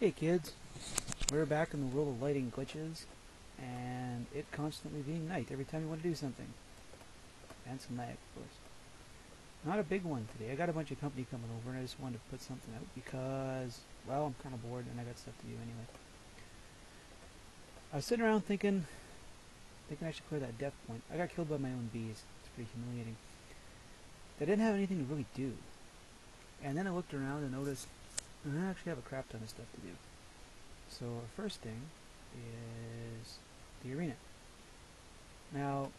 Hey kids, we're back in the world of lighting glitches, and it constantly being night every time you want to do something. And some lag, of course. Not a big one today. I got a bunch of company coming over, and I just wanted to put something out because, well, I'm kind of bored and I got stuff to do anyway. I was sitting around thinking I should clear that death point. I got killed by my own bees. It's pretty humiliating. They didn't have anything to really do. And then I looked around and noticed I actually have a crap ton of stuff to do. So our first thing is the arena. Now,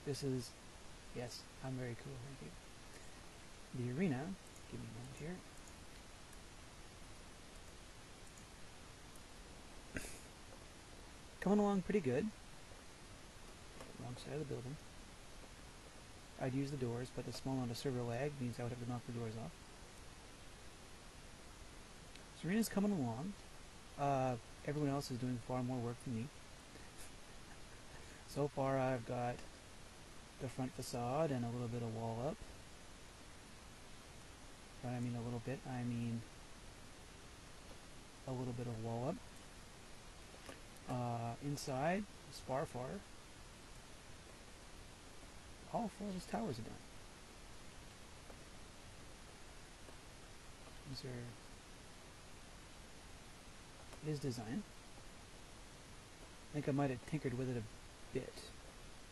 this is, yes, I'm very cool, thank you. The arena, give me a moment here. Coming along pretty good. Wrong side of the building. I'd use the doors, but the small amount of server lag means I would have to knock the doors off. So arena's coming along. Everyone else is doing far more work than me. So far I've got the front facade and a little bit of wall up. When I mean a little bit, I mean a little bit of wall up. Inside, far. All four of those towers are done. These are his design. I think I might have tinkered with it a bit.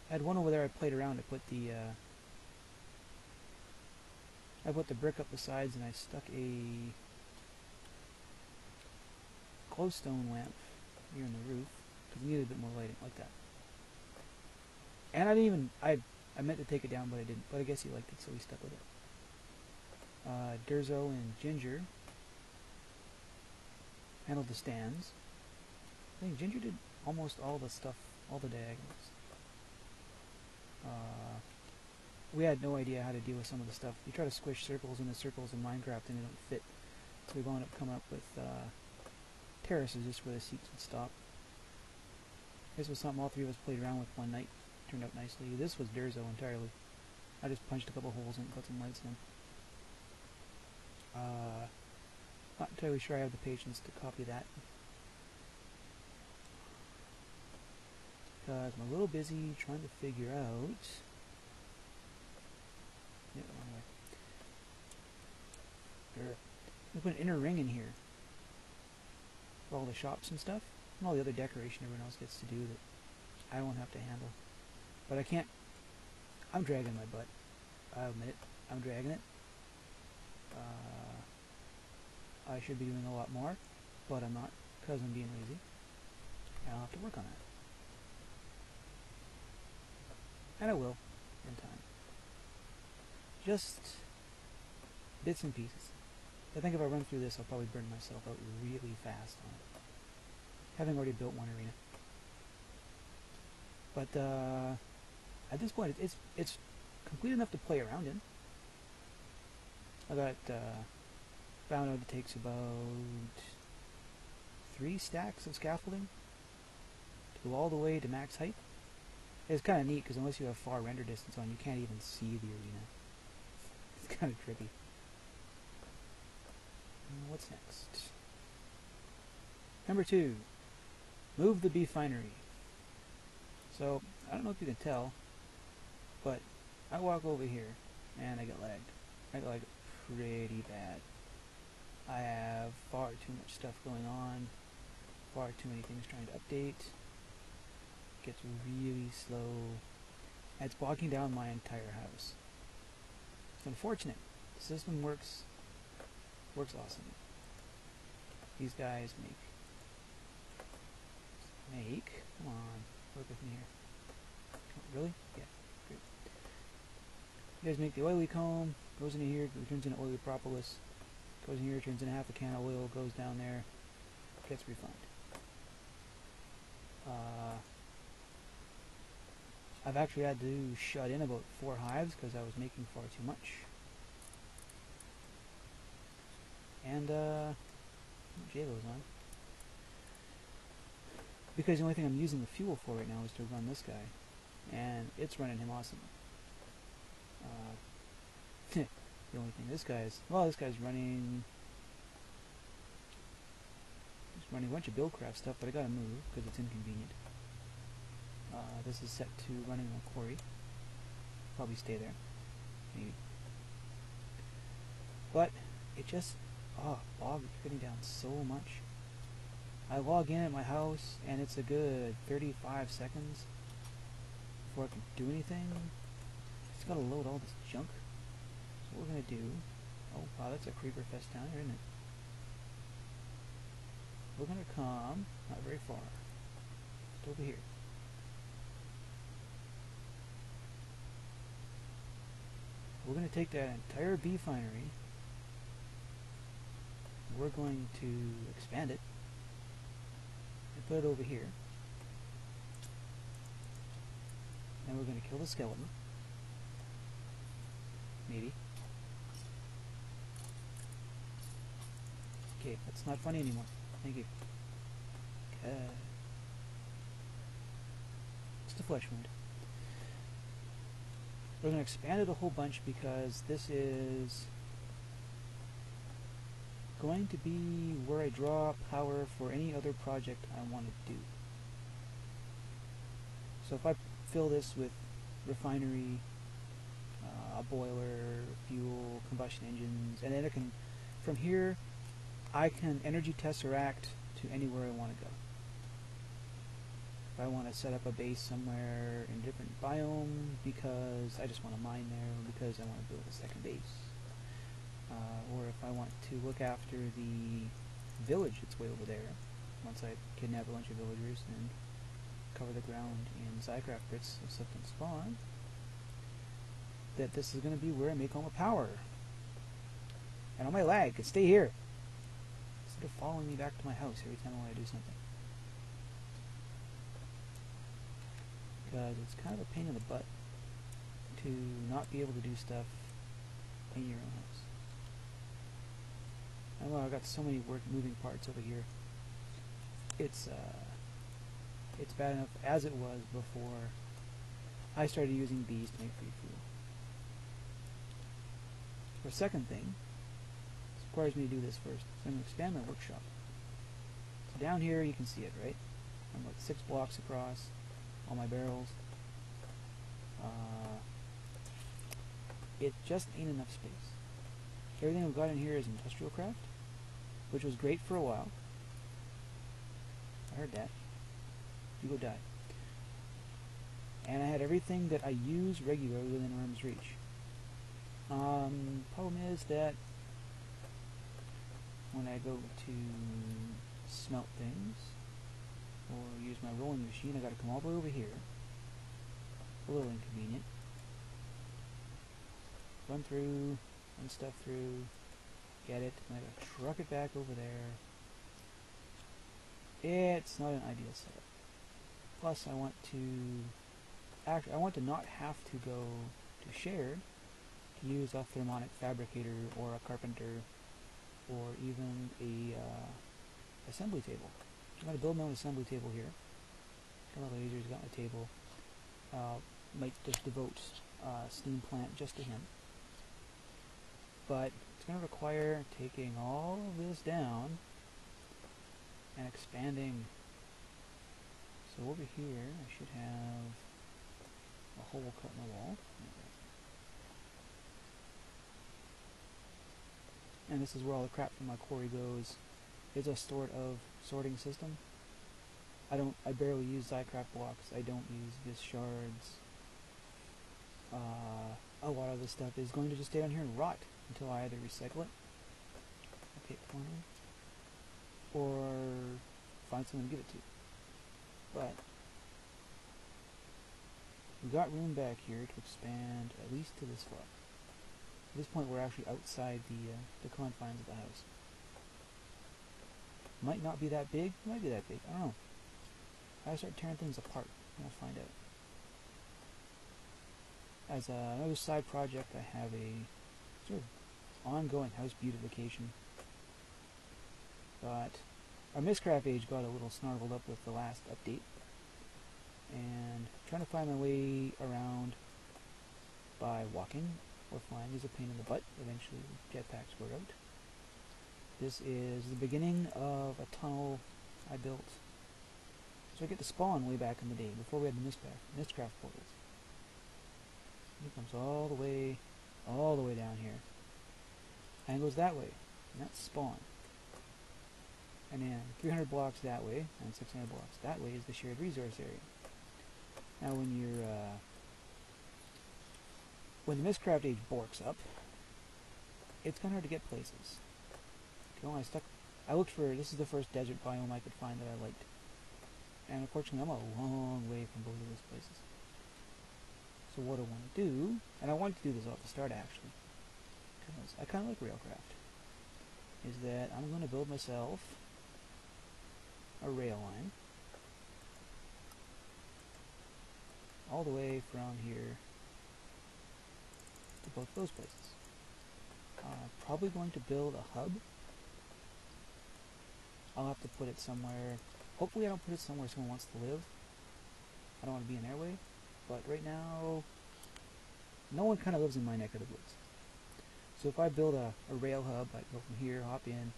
I had one over there I played around. I put the brick up the sides and I stuck a glowstone lamp here in the roof because we needed a bit more lighting like that. And I didn't even I meant to take it down, but I didn't. But I guess he liked it, so he stuck with it. Durzo and Ginger handled the stands. I think Ginger did almost all the stuff, all the diagonals. We had no idea how to deal with some of the stuff. You try to squish circles into circles in Minecraft and they don't fit. So we wound up coming up with terraces just where the seats would stop. This was something all three of us played around with one night. Turned out nicely. This was Durzo entirely. I just punched a couple holes in and put some lights in. Not entirely sure I have the patience to copy that. Because I'm a little busy trying to figure out... Yeah, wrong way. We put an inner ring in here. For all the shops and stuff. And all the other decoration everyone else gets to do that I won't have to handle. But I can't... I'm dragging my butt. I'll admit it. I'm dragging it. I should be doing a lot more, but I'm not, because I'm being lazy. And I'll have to work on that. And I will, in time. Just bits and pieces. I think if I run through this, I'll probably burn myself out really fast on it. Having already built one arena. But at this point, it's complete enough to play around in. I got found out it takes about 3 stacks of scaffolding to go all the way to max height. It's kind of neat because unless you have far render distance on, you can't even see the arena. It's kind of trippy. What's next? Number 2, move the beefinery. So I don't know if you can tell, but I walk over here and I get lagged. I get lagged pretty bad. I have far too much stuff going on, far too many things trying to update. It gets really slow. And it's bogging down my entire house. It's unfortunate. The system works awesome. These guys come on, work with me here. Really? Yeah, great. You guys make the oily comb, goes into here, turns into oily propolis, goes in here, turns into half a can of oil, goes down there, gets refined. I've actually had to shut in about 4 hives because I was making far too much. And J-Lo's on. Because the only thing I'm using the fuel for right now is to run this guy. And it's running him awesome. The only thing this guy's running running a bunch of Buildcraft stuff, but I gotta move because it's inconvenient. This is set to running on a quarry. Probably stay there. Maybe. But it just, bog is getting down so much. I log in at my house and it's a good 35 seconds before I can do anything. Just gotta load all this junk. So what we're gonna do, oh wow, that's a creeper fest down here, isn't it? We're gonna come, not very far, just over here. We're going to take that entire beefinery, we're going to expand it, and put it over here. And we're going to kill the skeleton. Maybe. Okay, that's not funny anymore. Thank you. Just a flesh wound. We're going to expand it a whole bunch because this is going to be where I draw power for any other project I want to do. So if I fill this with refinery, a boiler, fuel, combustion engines, and then it can, from here, I can energy tesseract to anywhere I want to go. If I want to set up a base somewhere in a different biome because I just want to mine there, or because I want to build a second base, or if I want to look after the village that's way over there, once I kidnap a bunch of villagers and cover the ground in Zycraft bricks so stuff can spawn, that this is going to be where I make all my power. And all my lag can stay here instead of following me back to my house every time I want to do something. Because it's kind of a pain in the butt to not be able to do stuff in your own house. I don't know, I've got so many moving parts over here. It's bad enough as it was before I started using bees to make free fuel. For a second thing, this requires me to do this first. So I'm going to expand my workshop. So down here you can see it, right? I'm like 6 blocks across. All my barrels. It just ain't enough space. Everything I've got in here is industrial craft, which was great for a while. I heard that. You go die. And I had everything that I use regularly within arm's reach. Problem is that when I go to smelt things, or use my rolling machine, I gotta come all the way over here. A little inconvenient. Run through, run stuff through, get it, and I gotta truck it back over there. It's not an ideal setup. Plus I want to not have to go to shared to use a thermonic fabricator or a carpenter or even a assembly table. I'm going to build my own assembly table here. Got my lasers, got my table. Might just devote steam plant just to him. But it's going to require taking all of this down and expanding. So over here I should have a hole cut in the wall. And this is where all the crap from my quarry goes. It's a sort of sorting system. I barely use Zycraft blocks. I don't use Vis shards. A lot of this stuff is going to just stay down here and rot until I either recycle it, okay, or find someone to give it to. But we've got room back here to expand at least to this far. At this point, we're actually outside the confines of the house. Might not be that big. Might be that big. I don't know. I start tearing things apart, and I'll find out. As another side project, I have a sort of ongoing house beautification. But our Mistcraft age got a little snargled up with the last update, and trying to find my way around by walking or flying is a pain in the butt. Eventually, jetpacks were out. This is the beginning of a tunnel I built. So I get the spawn way back in the day, before we had the Mistcraft portals. It comes all the way down here. And it goes that way, and that's spawn. And then 300 blocks that way, and 600 blocks that way is the shared resource area. Now when the Mistcraft age borks up, it's kind of hard to get places. I looked for, this is the first desert biome I could find that I liked. And unfortunately I'm a long way from both of those places. So what I want to do, and I wanted to do this off the start actually, because I kind of like Railcraft, is that I'm going to build myself a rail line all the way from here to both those places. Probably going to build a hub. I'll have to put it somewhere. Hopefully I don't put it somewhere someone wants to live. I don't want to be in their way. But right now, no one kind of lives in my neck of the woods. So if I build a rail hub, I go from here, hop in,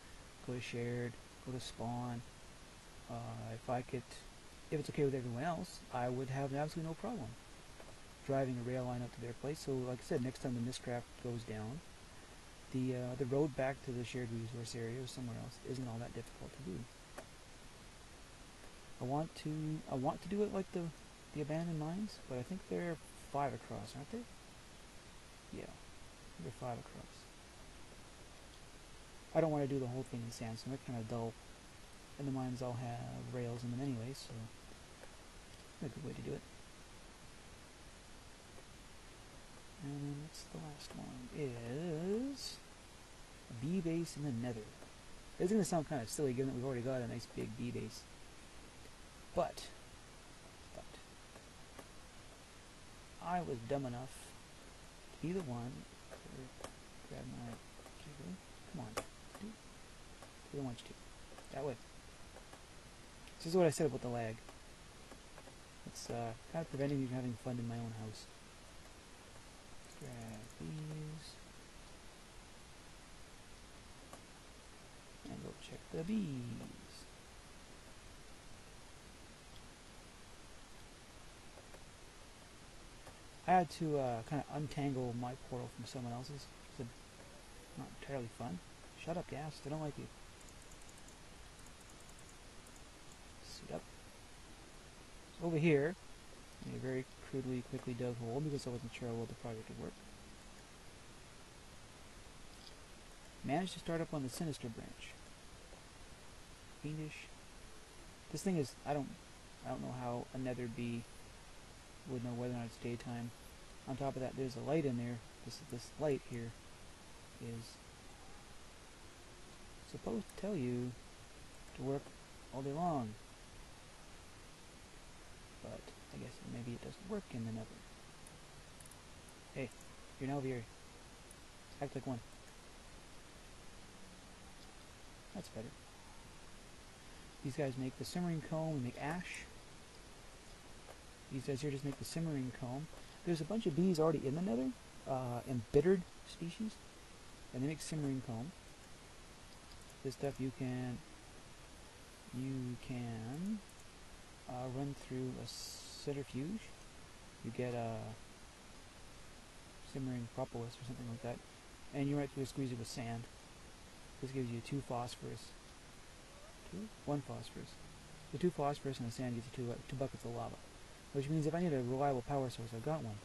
go to shared, go to spawn. If it's okay with everyone else, I would have absolutely no problem driving a rail line up to their place. So like I said, next time the Mistcraft goes down, the road back to the shared resource area or somewhere else isn't all that difficult to do. I want to do it like the abandoned mines, but I think they're 5 across, aren't they? Yeah, they're 5 across. I don't want to do the whole thing in sandstone. They're kind of dull, and the mines all have rails in them anyway, so it's a good way to do it. And then what's the last one? Is a bee base in the nether. It's going to sound kind of silly given that we've already got a nice big bee base. But I was dumb enough to be the one to grab my keyboard. Come on, dude. I don't want you to. That way. This is what I said about the lag. It's kind of preventing me from having fun in my own house. Grab these. And go check the bees. I had to kind of untangle my portal from someone else's. It's not entirely fun. Shut up, Gas. I don't like you. Suit up. So over here, I very crudely, quickly dug a hole because I wasn't sure how well the project would work. Managed to start up on the Sinister branch. Fiendish. This thing is, I don't know how a nether bee would know whether or not it's daytime. On top of that, there's a light in there. This light here is supposed to tell you to work all day long. But I guess maybe it doesn't work in the nether. Hey, you're now over here. Act like one. That's better. These guys make the simmering comb and make ash. These guys here just make the simmering comb. There's a bunch of bees already in the nether, embittered species, and they make simmering comb. This stuff you can run through a centrifuge. You get a simmering propolis or something like that, and you might have to squeeze it with sand. This gives you 2 phosphorus. 1 phosphorus. The 2 phosphorus and the sand gives you 2 buckets of lava. Which means if I need a reliable power source, I've got one.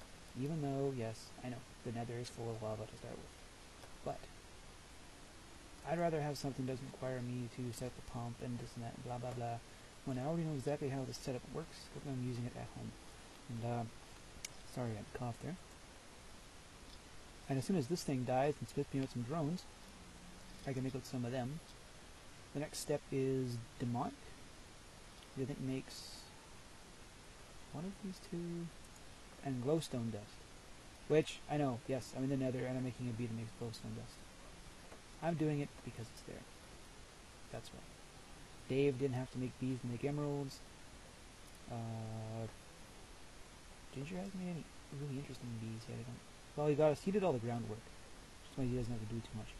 Even though, yes, I know, the nether is full of lava to start with. But I'd rather have something that doesn't require me to set up the pump and this and that, blah blah blah, when I already know exactly how this setup works, because I'm using it at home. And, sorry I had to cough there. And as soon as this thing dies and spits me out some drones, I can make out some of them. The next step is demonic. I think makes one of these 2, and glowstone dust. Which, I know, yes, I'm in the nether and I'm making a bee that makes glowstone dust. I'm doing it because it's there. That's why. Dave didn't have to make bees to make emeralds. Ginger hasn't made any really interesting bees yet, I don't. Well, he did all the groundwork. Just means he doesn't have to do too much.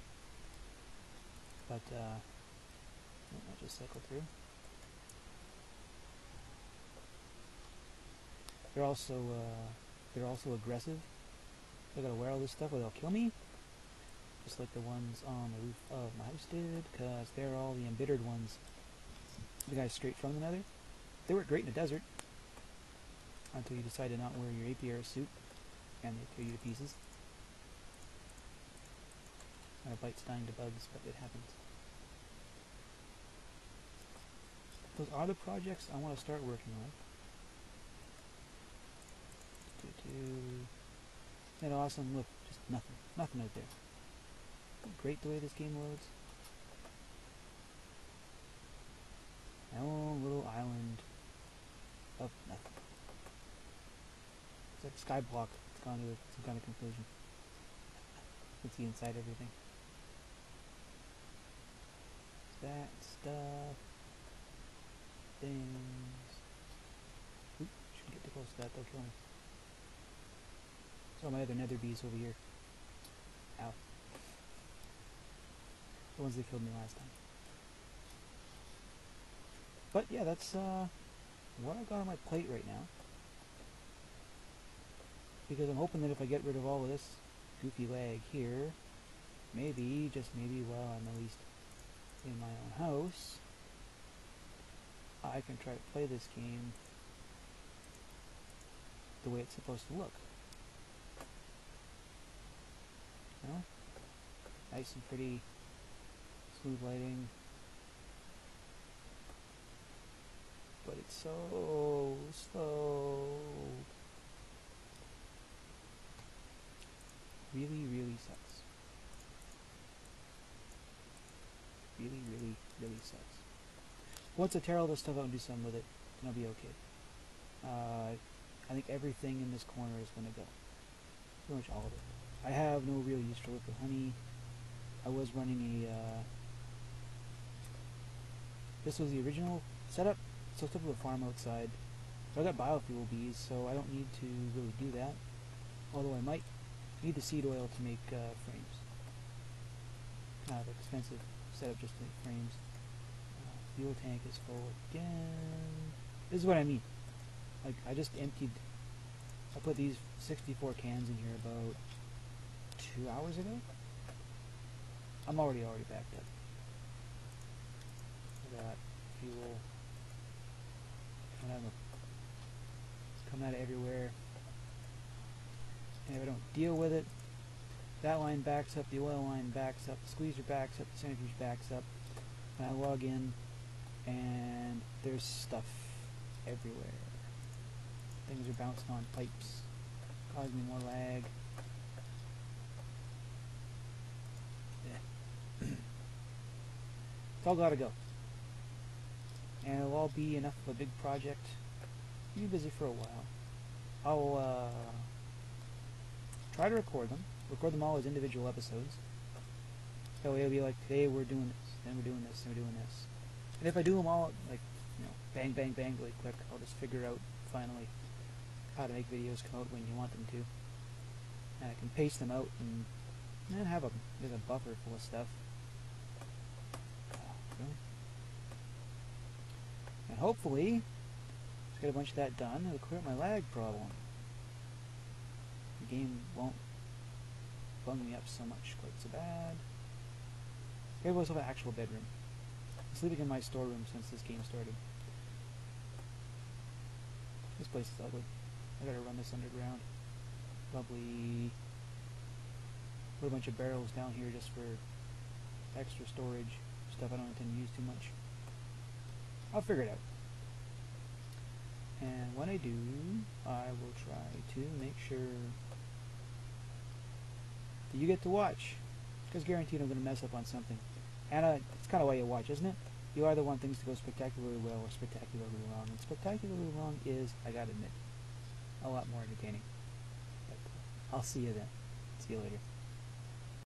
But, I'll just cycle through. they're also aggressive. So I gotta wear all this stuff or they'll kill me. Just like the ones on the roof of my house did, because they're all the embittered ones. The guys straight from the nether. They work great in the desert. Until you decide to not wear your APR suit, and they tear you to pieces. My bite's dying to bugs, but it happens. Those are the projects I want to start working on. Isn't that awesome? Look, just nothing out there. Great the way this game loads. My own little island of nothing. It's like Skyblock. It's gone to some kind of conclusion. You can see inside everything. That stuff. Things. Oop, shouldn't get too close to that, they'll kill me. So my other nether bees over here. Ow. The ones that killed me last time. But yeah, that's what I've got on my plate right now. Because I'm hoping that if I get rid of all of this goofy lag here, maybe, just maybe, while I'm at least in my own house, I can try to play this game the way it's supposed to look. You know? Nice and pretty, smooth lighting. But it's so slow. Really, really sucks. Really, really, really sucks. Once I tear all this stuff out and do something with it, then I'll be okay. I think everything in this corner is going to go. Pretty much all of it. I have no real use for liquid honey. I was running a... this was the original setup. So it's up to the farm outside. So I got biofuel bees, so I don't need to really do that. Although I might need the seed oil to make frames. Kind of expensive setup just to make frames. Fuel tank is full again. This is what I mean. Like, I just emptied... I put these 64 cans in here about 2 hours ago. I'm already backed up. I got fuel coming out of everywhere. And if I don't deal with it, that line backs up, the oil line backs up, the squeezer backs up, the centrifuge backs up, and I log in, and there's stuff everywhere. Things are bouncing on pipes, causing me more lag. Yeah. It's all gotta go. And it'll all be enough of a big project. Be busy for a while. I'll try to record them all as individual episodes. That way it'll be like, today we're doing this, then we're doing this, then we're doing this. And if I do them all, like, you know, bang, bang, bang, really quick, I'll just figure out, finally, how to make videos come out when you want them to. And I can paste them out and then have there's a buffer full of stuff. Really? And hopefully, let's get a bunch of that done, it'll clear up my lag problem. The game won't bung me up so much quite so bad. Here was an actual bedroom. I'm sleeping in my storeroom since this game started. This place is ugly. I gotta run this underground. Probably put a bunch of barrels down here just for extra storage. Stuff I don't intend to use too much. I'll figure it out. And when I do, I will try to make sure that you get to watch. Because guaranteed I'm going to mess up on something. And it's kind of why you watch, isn't it? You either want things to go spectacularly well or spectacularly wrong. And spectacularly wrong is, I gotta admit, a lot more entertaining. But I'll see you then. See you later.